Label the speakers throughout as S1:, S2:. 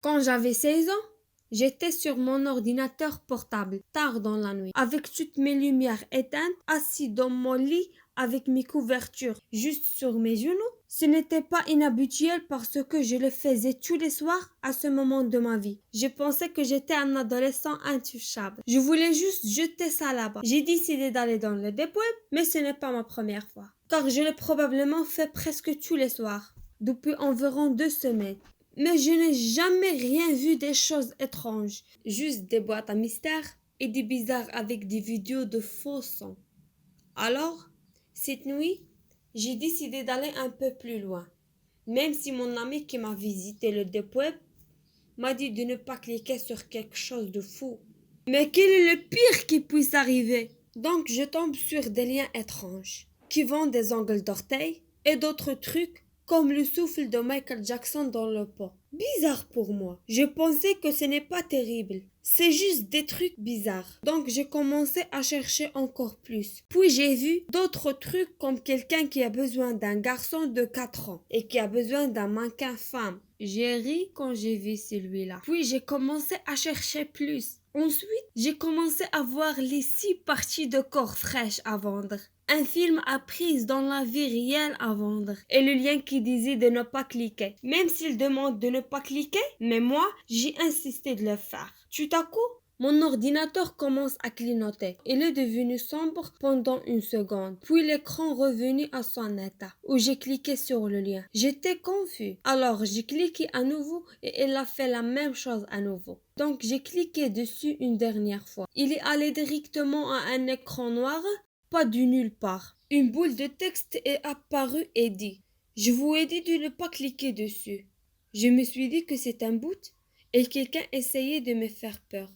S1: Quand j'avais 16 ans, j'étais sur mon ordinateur portable, tard dans la nuit, avec toutes mes lumières éteintes, assis dans mon lit avec mes couvertures juste sur mes genoux. Ce n'était pas inhabituel parce que je le faisais tous les soirs à ce moment de ma vie. Je pensais que j'étais un adolescent intouchable. Je voulais juste jeter ça là-bas. J'ai décidé d'aller dans le deep web, mais ce n'est pas ma première fois. Car je l'ai probablement fait presque tous les soirs, depuis environ 2 semaines. Mais je n'ai jamais rien vu des choses étranges, juste des boîtes à mystères et des bizarres avec des vidéos de faux sons. Alors, cette nuit, j'ai décidé d'aller un peu plus loin, même si mon ami qui m'a visité le deep web m'a dit de ne pas cliquer sur quelque chose de fou. Mais quel est le pire qui puisse arriver? Donc je tombe sur des liens étranges, qui vont des ongles d'orteil et d'autres trucs comme le souffle de Michael Jackson dans le pot. Bizarre pour moi. Je pensais que ce n'est pas terrible. C'est juste des trucs bizarres. Donc j'ai commencé à chercher encore plus. Puis j'ai vu d'autres trucs comme quelqu'un qui a besoin d'un garçon de 4 ans et qui a besoin d'un mannequin femme. J'ai ri quand j'ai vu celui-là. Puis j'ai commencé à chercher plus. Ensuite, j'ai commencé à voir les 6 parties de corps fraîches à vendre. Un film à prise dans la vie réelle à vendre. Et le lien qui disait de ne pas cliquer. Même s'il demande de ne pas cliquer, mais moi, j'ai insisté de le faire. Tout à coup, mon ordinateur commence à clignoter. Il est devenu sombre pendant une seconde. Puis l'écran revenu à son état, où j'ai cliqué sur le lien. J'étais confus. Alors j'ai cliqué à nouveau et il a fait la même chose à nouveau. Donc j'ai cliqué dessus une dernière fois. Il est allé directement à un écran noir, pas du nulle part. Une boule de texte est apparue et dit « Je vous ai dit de ne pas cliquer dessus ». Je me suis dit que c'est un boot et quelqu'un essayait de me faire peur.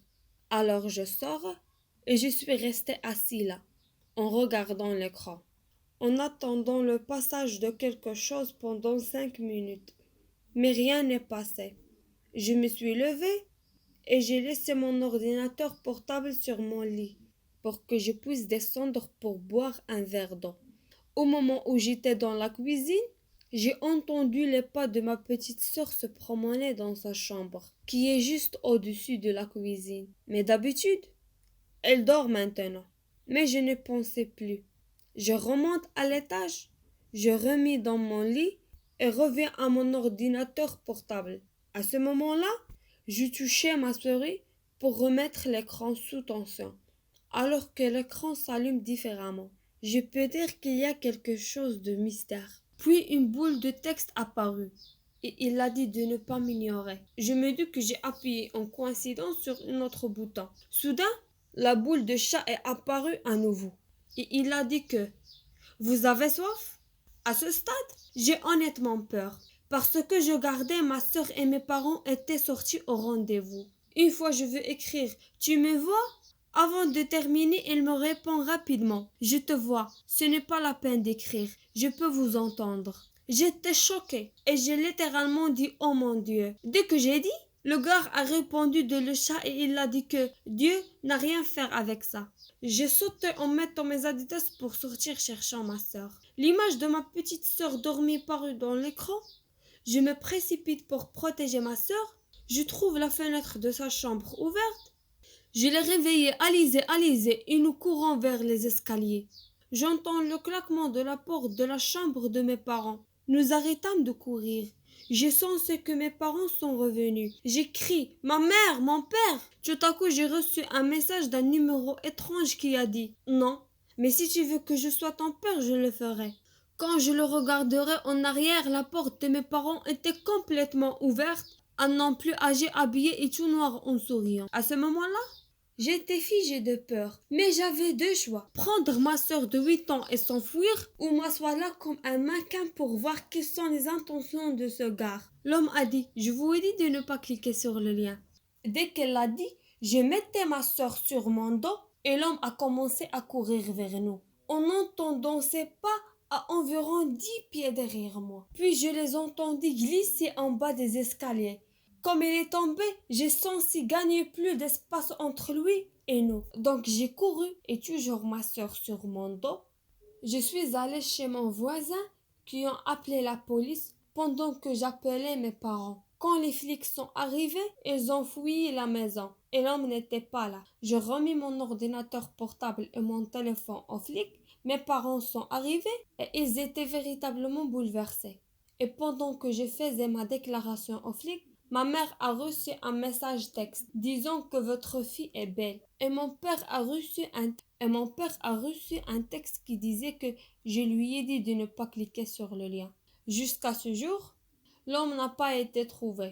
S1: Alors je sors et je suis resté assis là, en regardant l'écran, en attendant le passage de quelque chose pendant 5 minutes. Mais rien n'est passé. Je me suis levée et j'ai laissé mon ordinateur portable sur mon lit pour que je puisse descendre pour boire un verre d'eau. Au moment où j'étais dans la cuisine, j'ai entendu les pas de ma petite sœur se promener dans sa chambre, qui est juste au-dessus de la cuisine. Mais d'habitude, elle dort maintenant. Mais je ne pensais plus. Je remonte à l'étage, je remis dans mon lit et reviens à mon ordinateur portable. À ce moment-là, je touchais ma souris pour remettre l'écran sous tension, alors que l'écran s'allume différemment. Je peux dire qu'il y a quelque chose de mystère. Puis une boule de texte apparut et il a dit de ne pas m'ignorer. Je me dis que j'ai appuyé en coïncidence sur un autre bouton. Soudain, la boule de chat est apparue à nouveau et il a dit que vous avez soif? À ce stade, j'ai honnêtement peur parce que je gardais ma sœur et mes parents étaient sortis au rendez-vous. Une fois je veux écrire tu me vois? Avant de terminer, il me répond rapidement. Je te vois, ce n'est pas la peine d'écrire, je peux vous entendre. J'étais choquée et j'ai littéralement dit oh mon Dieu. Dès que j'ai dit, le gars a répondu de le chat et il a dit que Dieu n'a rien à faire avec ça. J'ai sauté en mettant mes adidas pour sortir cherchant ma sœur. L'image de ma petite sœur dormie parut dans l'écran. Je me précipite pour protéger ma sœur. Je trouve la fenêtre de sa chambre ouverte. Je l'ai réveillée, Alizée, et nous courons vers les escaliers. J'entends le claquement de la porte de la chambre de mes parents. Nous arrêtâmes de courir. J'ai senti que mes parents sont revenus. J'ai crié « Ma mère, mon père !» Tout à coup, j'ai reçu un message d'un numéro étrange qui a dit « Non, mais si tu veux que je sois ton père, je le ferai. » Quand je le regarderai en arrière, la porte de mes parents était complètement ouverte. Un homme plus âgé, habillé et tout noir en souriant. À ce moment-là, j'étais figée de peur, mais j'avais 2 choix. Prendre ma sœur de 8 ans et s'enfuir, ou m'asseoir là comme un mannequin pour voir quelles sont les intentions de ce gars. L'homme a dit, je vous ai dit de ne pas cliquer sur le lien. Dès qu'elle l'a dit, je mettais ma sœur sur mon dos et l'homme a commencé à courir vers nous. En entendant ses pas à environ 10 pieds derrière moi. Puis je les entendis glisser en bas des escaliers. Comme il est tombé, j'ai senti gagner plus d'espace entre lui et nous. Donc j'ai couru et toujours ma sœur sur mon dos. Je suis allée chez mon voisin qui ont appelé la police pendant que j'appelais mes parents. Quand les flics sont arrivés, ils ont fouillé la maison et l'homme n'était pas là. Je remis mon ordinateur portable et mon téléphone aux flics. Mes parents sont arrivés et ils étaient véritablement bouleversés. Et pendant que je faisais ma déclaration aux flics, ma mère a reçu un message texte disant que votre fille est belle. Et mon père a reçu un texte qui disait que je lui ai dit de ne pas cliquer sur le lien. Jusqu'à ce jour, l'homme n'a pas été trouvé.